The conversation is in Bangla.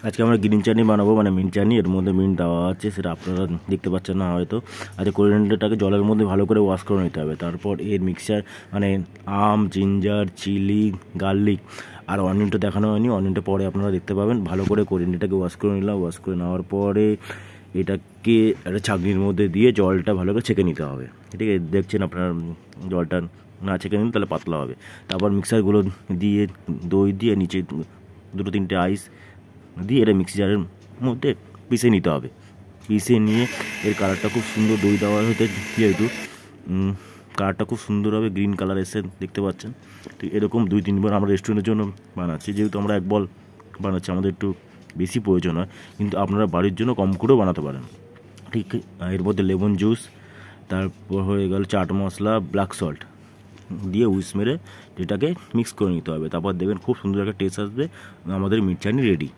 আজকে আমরা গ্রিন চাটনি বানাবো, মানে মিন্ট চাটনি। এর মধ্যে মিন্ট দেওয়া আছে, সেটা আপনারা দেখতে পাচ্ছেন না হয়তো। আচ্ছা, কোরিয়ান্ডারটাকে জলের মধ্যে ভালো করে ওয়াশ করে নিতে হবে। তারপর এর মিক্সচার মানে আম, জিঞ্জার, চিলি, গার্লিক আর অনিয়নটা দেখানো হয়নি, অনিয়নটা পরে আপনারা দেখতে পাবেন। ভালো করে কোরিয়ান্ডারটাকে ওয়াশ করে নিলাম। ওয়াশ করে নেওয়ার পরে এটাকে একটা ছাঁকনির মধ্যে দিয়ে জলটা ভালো করে ছেঁকে নিতে হবে। ঠিক আছে, দেখছেন আপনার জলটা না ছেঁকে নিন তাহলে পাতলা হবে। তারপর মিক্সারগুলো দিয়ে দই দিয়ে নিচে দুটো তিনটে আইস দিয়ে এটা মিক্সি জারের মধ্যে পিষে নিতে হবে। পিষে নিয়ে এর কালারটা খুব সুন্দর, দই দেওয়া হতে যেহেতু কালারটা খুব সুন্দর হবে, গ্রিন কালার এসে দেখতে পাচ্ছেন। তো এরকম 2-3 বার আমরা রেস্টুরেন্টের জন্য বানাচ্ছি। যেহেতু আমরা 1 বল বানাচ্ছি, আমাদের একটু বেশি প্রয়োজন হয়, কিন্তু আপনারা বাড়ির জন্য কম করেও বানাতে পারেন। ঠিক এর মধ্যে লেমন জুস, তারপর হয়ে গেল চাট মশলা, ব্ল্যাক সল্ট দিয়ে উইস মেরে এটাকে মিক্স করে নিতে হবে। তারপর দেখবেন খুব সুন্দর একটা টেস্ট আসবে, আমাদের মিট চাটনি রেডি।